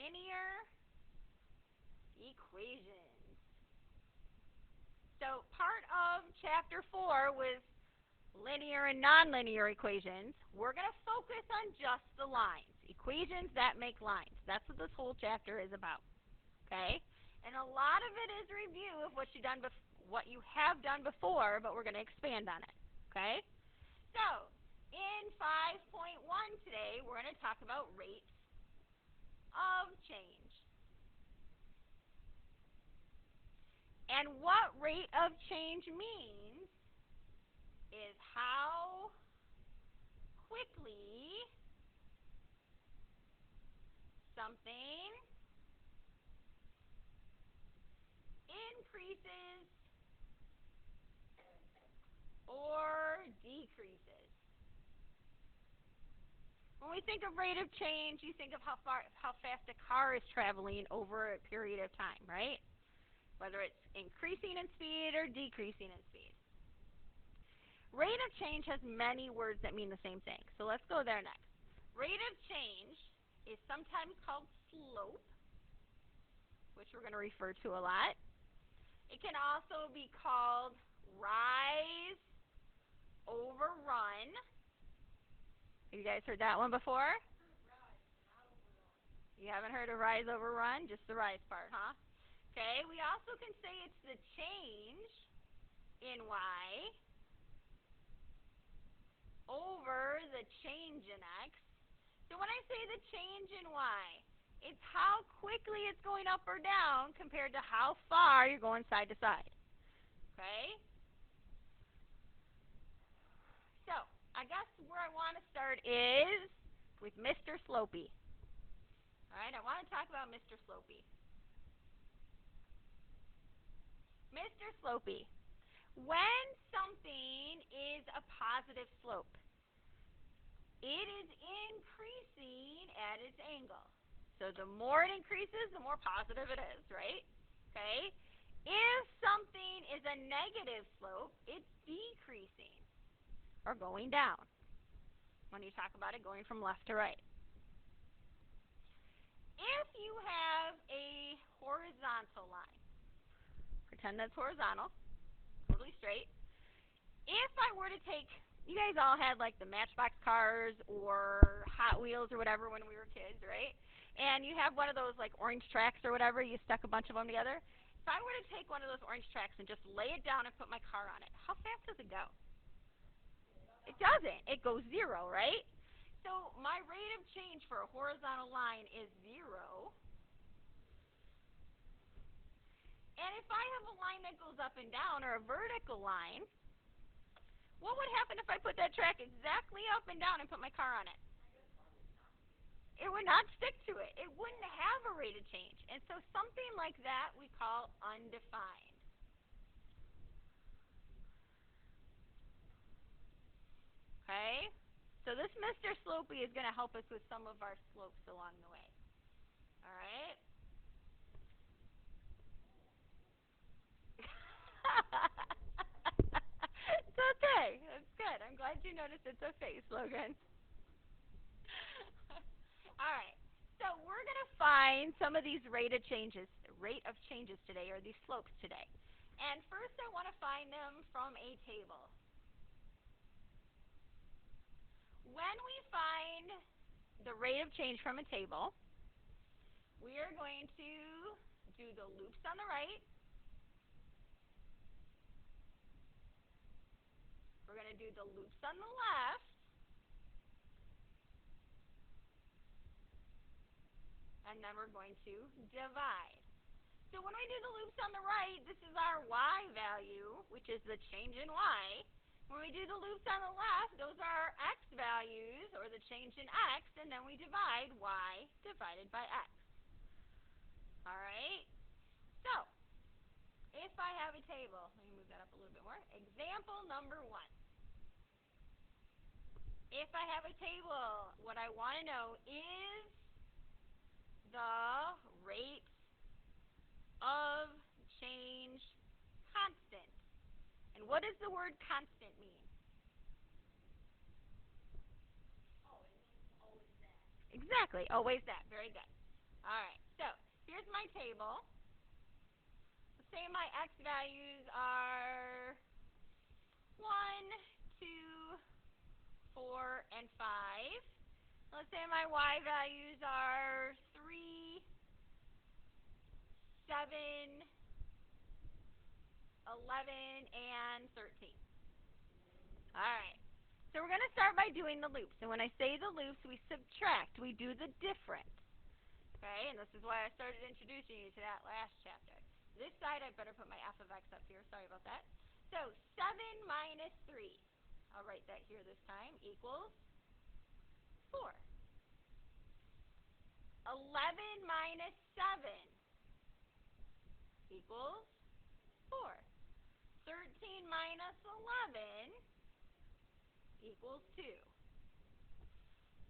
linear equations. So part of chapter 4 was linear and nonlinear equations. We're going to focus on just the lines, equations that make lines. That's what this whole chapter is about. Okay? And a lot of it is review of what you have done before, but we're going to expand on it. Okay? So, in 5.1 today, we're going to talk about rates of change. And what rate of change means is how quickly something increases or decreases. When we think of rate of change, you think of how fast a car is traveling over a period of time, right? Whether it's increasing in speed or decreasing in speed. Rate of change has many words that mean the same thing. So let's go there next. Rate of change is sometimes called slope, which we're going to refer to a lot. It can also be called rise over run. Have you guys heard that one before? You haven't heard of rise over run? Just the rise part, huh? Okay, we also can say it's the change in y over the change in x. So when I say the change in y, it's how quickly it's going up or down compared to how far you're going side to side. Okay? So, I guess where I want to start is with Mr. Slopey. Alright, I want to talk about Mr. Slopey. Mr. Slopey. When something is a positive slope, it is increasing at its angle. So the more it increases, the more positive it is, right? Okay? If something is a negative slope, it's decreasing or going down. When you talk about it going from left to right. If you have a horizontal line, pretend that's horizontal, totally straight. If I were to take, you guys all had like the Matchbox cars or Hot Wheels or whatever when we were kids, right? And you have one of those like orange tracks or whatever, you stuck a bunch of them together. If I were to take one of those orange tracks and just lay it down and put my car on it, how fast does it go? It doesn't. It goes 0, right? So my rate of change for a horizontal line is 0. And if I have a line that goes up and down, or a vertical line, what would happen if I put that track exactly up and down and put my car on it? It would not stick to it. It wouldn't have a rate of change. And so something like that we call undefined. Okay? So this Mr. Slopey is going to help us with some of our slopes along the way. All right? It's okay. That's good. I'm glad you noticed it's okay, Slogan. All right. So we're going to find some of these rate of changes today, or these slopes today. And first I want to find them from a table. When we find the rate of change from a table, we are going to do the loops on the right. We're going to do the loops on the left. And then we're going to divide. So when we do the loops on the right, this is our y value, which is the change in y. When we do the loops on the left, those are our x values, or the change in x, and then we divide y divided by x. All right? So, if I have a table, let me move that up a little bit more. Example number 1. If I have a table, what I want to know is the rate of change constant. And what does the word constant mean? Oh, it means always that. Exactly, always that. Very good. Alright, so here's my table. Let's say my x values are 1, 2, 4, and 5. Let's say my y values are 3, 7, 11, and 13. Alright, so we're going to start by doing the loops. And when I say the loops, we subtract. We do the difference. Okay, and this is why I started introducing you to that last chapter. This side, I better put my f of x up here. Sorry about that. So 7 minus 3, I'll write that here this time, equals 4. 11 minus 7 equals 4. 13 minus 11 equals 2.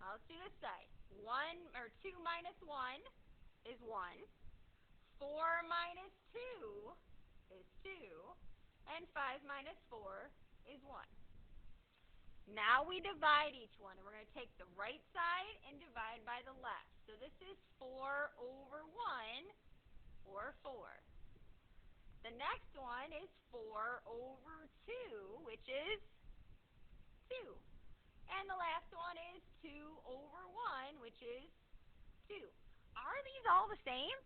Now let's do this side. 2 minus 1 is 1. 4 minus 2 is 2. And 5 minus 4 is 1. Now we divide each one. And we're going to take the right side and divide by the left. So this is 4 over 1, or 4. The next one is 4 over 2, which is 2. And the last one is 2 over 1, which is 2. Are these all the same?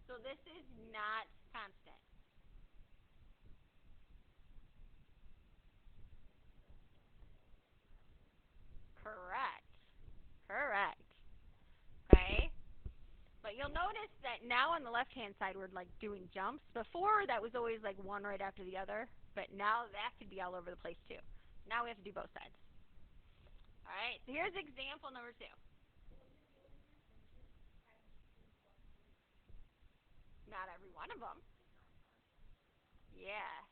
So this is not constant. Correct. Correct. Okay? But you'll notice that now on the left-hand side we're like doing jumps. Before that was always like one right after the other. But now that could be all over the place too. Now we have to do both sides. Alright, so here's example number 2. Not every one of them. Yeah.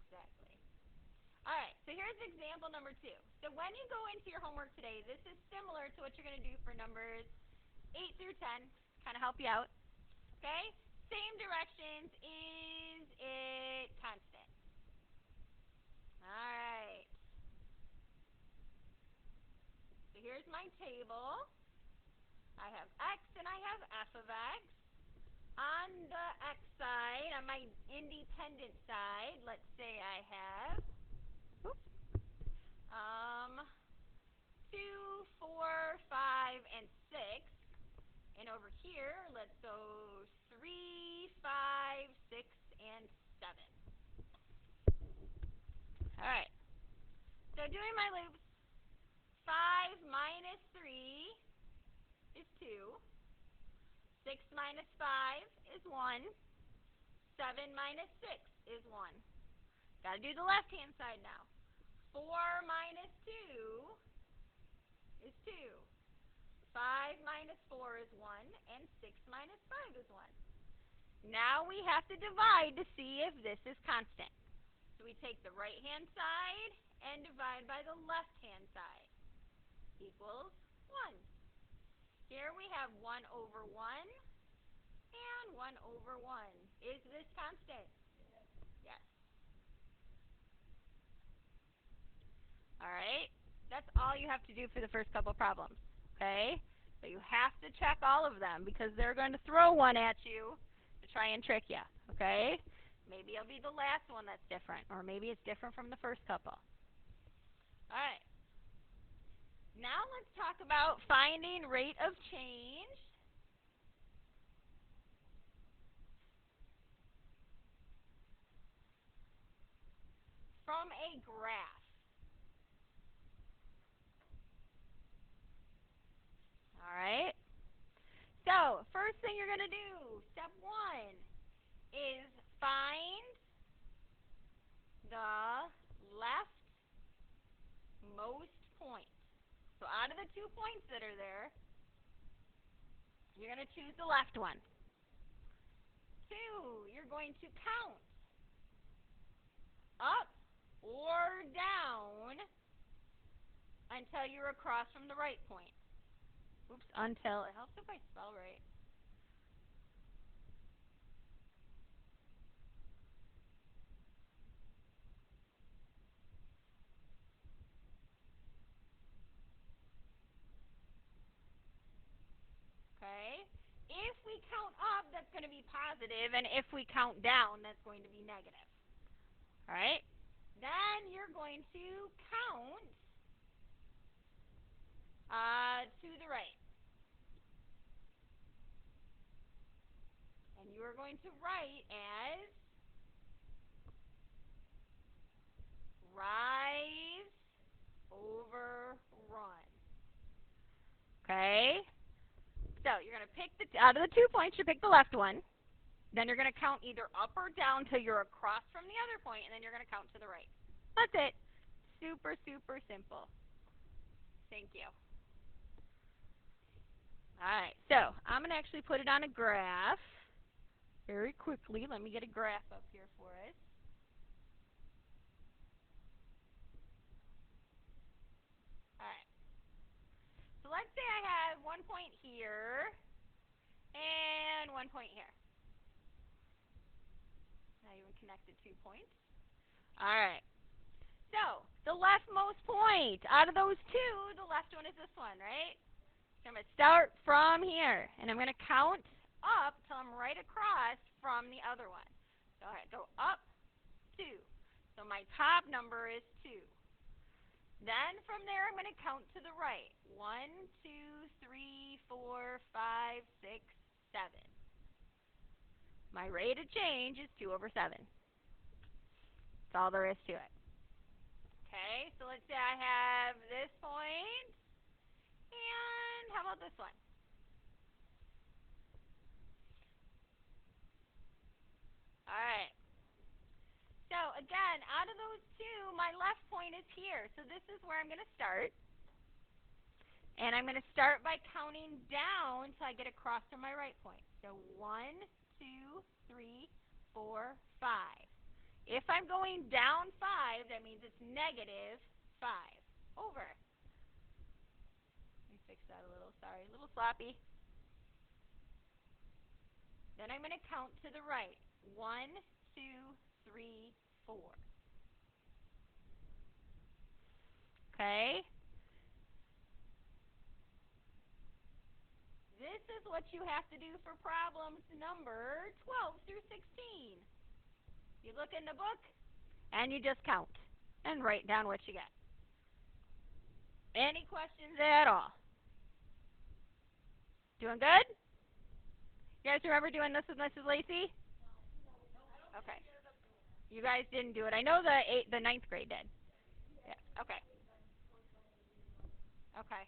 Exactly. Alright, so here's example number 2. So when you go into your homework today, this is similar to what you're going to do for numbers 8 through 10. Kind of help you out. Okay? Same directions. Is it constant? Alright. So here's my table. I have x and I have f of x. On the x side, on my independent side, let's say I have 2, 4, 5, and 6. And over here, let's go 3, 5, 6, and 7. Alright. So doing my loops, 5 minus 3 is 2. 6 minus 5 is 1. 7 minus 6 is 1. Gotta do the left-hand side now. 4 minus 2 is 2. 5 minus 4 is 1, and 6 minus 5 is 1. Now we have to divide to see if this is constant. So we take the right-hand side and divide by the left-hand side. Equals 1. Here we have 1 over 1 and 1 over 1. Is this constant? Yes. Alright, that's all you have to do for the first couple problems. Okay? But you have to check all of them because they're going to throw one at you to try and trick you. Okay? Maybe it'll be the last one that's different, or maybe it's different from the first couple. Alright. Now let's talk about finding rate of change from a graph. Alright? So, first thing you're going to do, step 1, is find the leftmost point. So out of the 2 points that are there, you're going to choose the left one. 2, you're going to count up or down until you're across from the right point. Oops, until. It helps if I spell right. to be positive, and if we count down, that's going to be negative. All right? Then you're going to count to the right. And you are going to write as rise over run. Okay? So you're going to pick out of the 2 points, you pick the left one. Then you're going to count either up or down till you're across from the other point, and then you're going to count to the right. That's it. Super, super simple. Thank you. All right, so I'm going to actually put it on a graph very quickly. Let me get a graph up here for us. All right. So let's say I have 1 point here and 1 point here. Now you connected 2 points. All right. So the leftmost point out of those two, the left one is this one, right? So I'm going to start from here, and I'm going to count up till I'm right across from the other one. So I go up 2. So my top number is 2. Then from there, I'm going to count to the right. 1, 2, 3, 4, 5, 6, 7. My rate of change is 2 over 7. That's all there is to it. Okay, so let's say I have this point, and how about this one? All right. So again, out of those two, my left point is here. So this is where I'm going to start. And I'm going to start by counting down until I get across to my right point. So 1, 2, 3, 4, 5. If I'm going down 5, that means it's negative 5 over. Let me fix that a little. Sorry, a little sloppy. Then I'm going to count to the right. 1, 2, 3, 4. Okay? This is what you have to do for problems number 12 through 16. You look in the book, and you just count and write down what you get. Any questions at all? Doing good? You guys remember doing this with Mrs. Lacey? Okay. You guys didn't do it. I know the 9th grade did. Yeah. Okay. Okay.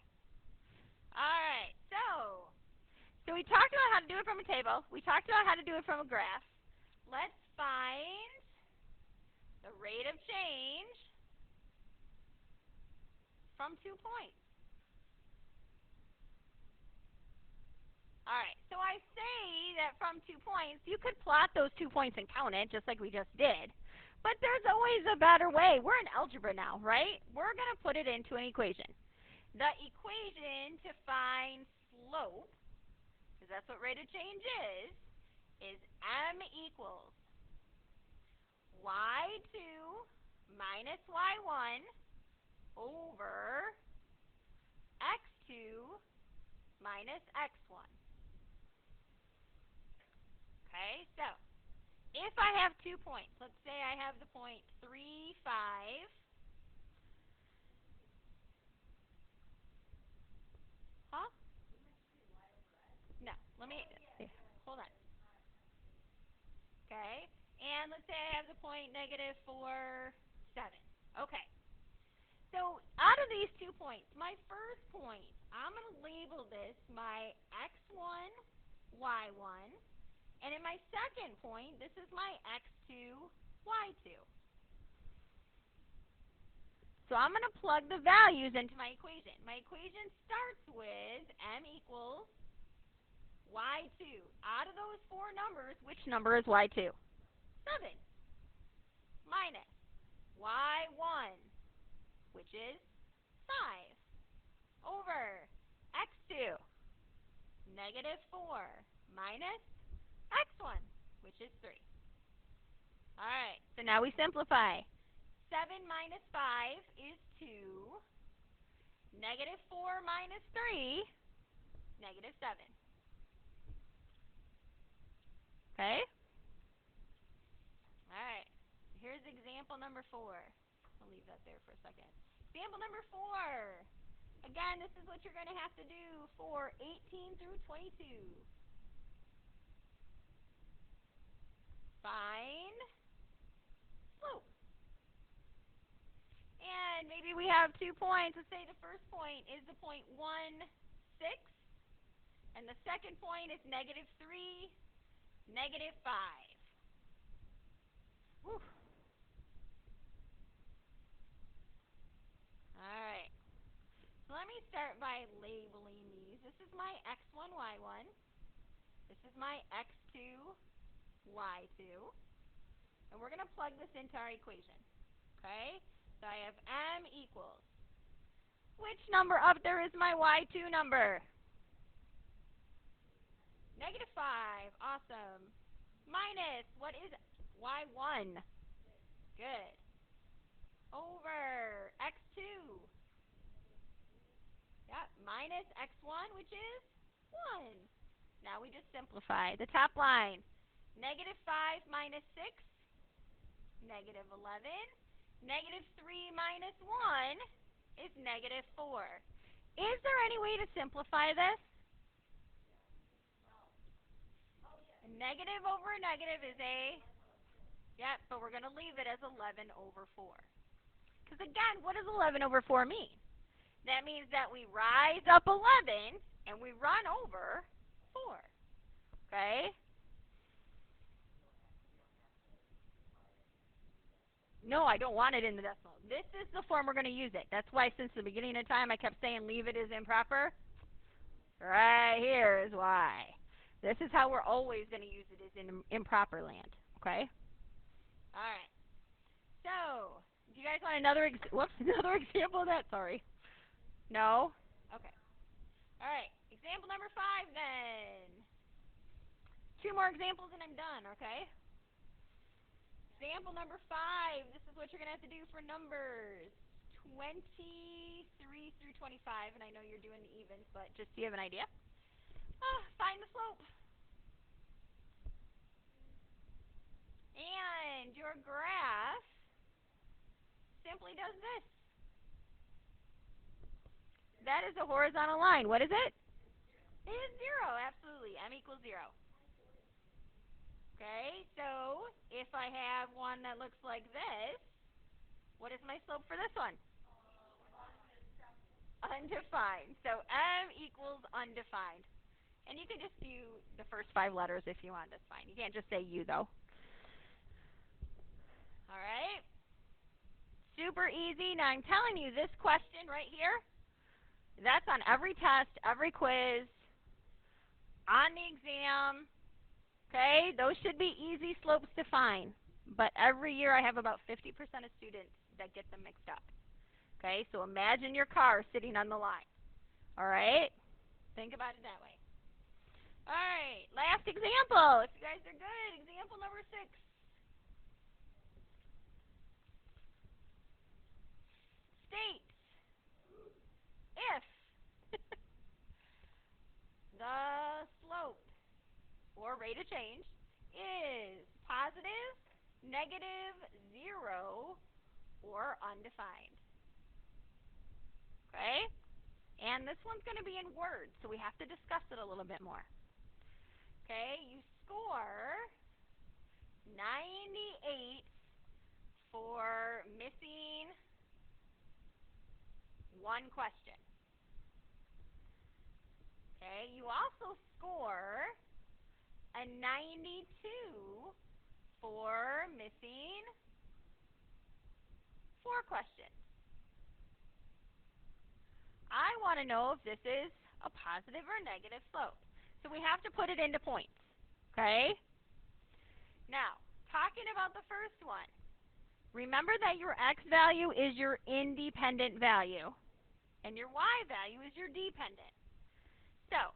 All right. So we talked about how to do it from a table. We talked about how to do it from a graph. Let's find the rate of change from 2 points. All right, so I say that from 2 points, you could plot those 2 points and count it, just like we just did. But there's always a better way. We're in algebra now, right? We're going to put it into an equation. The equation to find slope, because that's what rate of change is m equals y2 minus y1 over x2 minus x1. Okay, so if I have 2 points, let's say I have the point 3, 5. Huh? No, let me, hold on. Okay, and let's say I have the point negative 4, 7. Okay, so out of these 2 points, my first point, I'm going to label this my x1, y1. And in my second point, this is my x2, y2. So I'm going to plug the values into my equation. My equation starts with m equals y2. Out of those 4 numbers, which number is y2? 7. Minus y1, which is 5, over x2, negative 4, minus x1, which is 3. All right, so now we simplify. 7 minus 5 is 2. Negative 4 minus 3, negative 7. Okay? Alright. Here's example number 4. I'll leave that there for a second. Example number 4. Again, this is what you're going to have to do for 18 through 22. Find slope. And maybe we have 2 points. Let's say the first point is the point 1, 6. And the second point is -3, -5. Whew. Alright. So let me start by labeling these. This is my x1, y1. This is my x2, y2. And we're going to plug this into our equation. Okay? So I have m equals. Which number up there is my y2 number? -5. Awesome. Minus, what is y1? Good. Over x2. Yep, minus x1, which is 1. Now we just simplify. The top line, -5 minus 6, -11. -3 minus 1 is -4. Is there any way to simplify this? A negative over a negative is a, yep, but we're going to leave it as 11 over 4. Because again, what does 11 over 4 mean? That means that we rise up 11 and we run over 4. Okay? No, I don't want it in the decimal. This is the form we're going to use it. That's why since the beginning of time I kept saying leave it as improper. Right here is why. This is how we're always going to use it, is in improper land. Okay? All right. So, do you guys want another another example of that? Sorry. No? Okay. All right. Example number 5 then. 2 more examples and I'm done, okay? Example number 5. This is what you're going to have to do for numbers 23 through 25. And I know you're doing the evens, but just so you have an idea. Find the slope. And your graph simply does this. That is a horizontal line. What is it? It is 0, absolutely. M equals 0. Okay, so if I have one that looks like this, what is my slope for this one? Undefined. So M equals undefined. And you can just do the first 5 letters if you want. That's fine. You can't just say U, though. All right. Super easy. Now, I'm telling you, this question right here, that's on every test, every quiz, on the exam. Okay? Those should be easy slopes to find. But every year I have about 50% of students that get them mixed up. Okay? So imagine your car sitting on the line. All right? Think about it that way. All right, last example. If you guys are good, example number 6. State if the slope or rate of change is positive, negative, 0, or undefined. Okay? And this one's going to be in words, so we have to discuss it a little bit more. Okay, you score 98 for missing one question. Okay, you also score a 92 for missing 4 questions. I want to know if this is a positive or negative slope. So we have to put it into points. Okay? Now, talking about the first one, remember that your x value is your independent value, and your y value is your dependent. So,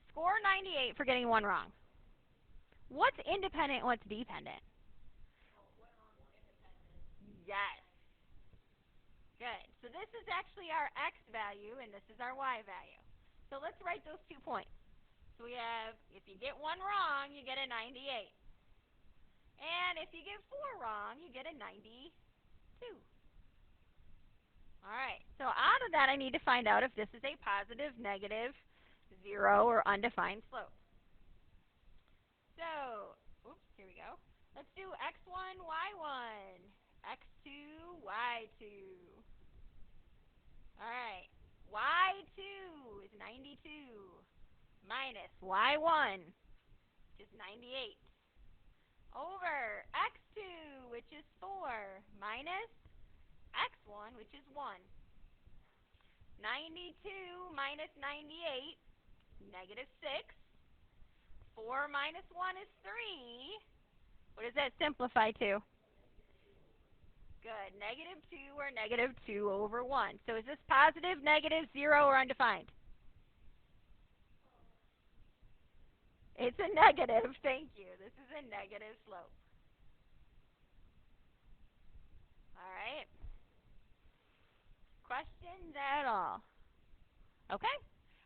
score 98 for getting 1 wrong. What's independent and what's dependent? Yes. Good. So this is actually our x value, and this is our y value. So let's write those 2 points. So we have, if you get 1 wrong, you get a 98. And if you get 4 wrong, you get a 92. All right, so out of that, I need to find out if this is a positive, negative, 0, or undefined slope. So, oops, here we go. Let's do x1, y1, x2, y2. All right, y2 is 92 minus y1, which is 98, over x2, which is 4, minus x1, which is 1. 92 minus 98, negative 6. 4 minus 1 is 3. What does that simplify to? Good. Negative 2 or negative 2 over 1. So is this positive, negative, 0, or undefined? It's a negative. Thank you. This is a negative slope. All right. Questions at all? Okay.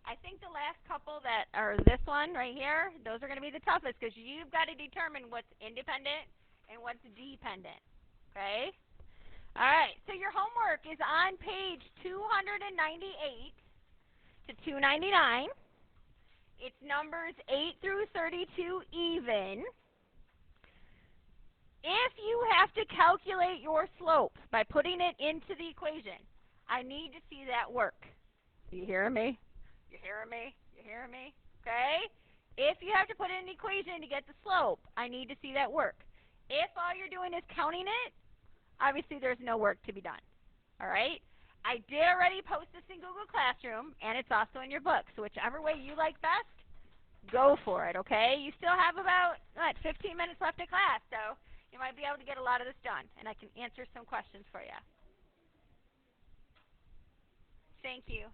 I think the last couple that are this one right here, those are going to be the toughest because you've got to determine what's independent and what's dependent. Okay? All right. So your homework is on page 298 to 299. It's numbers 8 through 32 even. If you have to calculate your slope by putting it into the equation, I need to see that work. You hearing me? You hearing me? You hearing me? Okay? If you have to put in an equation to get the slope, I need to see that work. If all you're doing is counting it, obviously there's no work to be done. All right? I did already post this in Google Classroom, and it's also in your book. So whichever way you like best, go for it, okay? You still have about, 15 minutes left of class, so you might be able to get a lot of this done, and I can answer some questions for you. Thank you.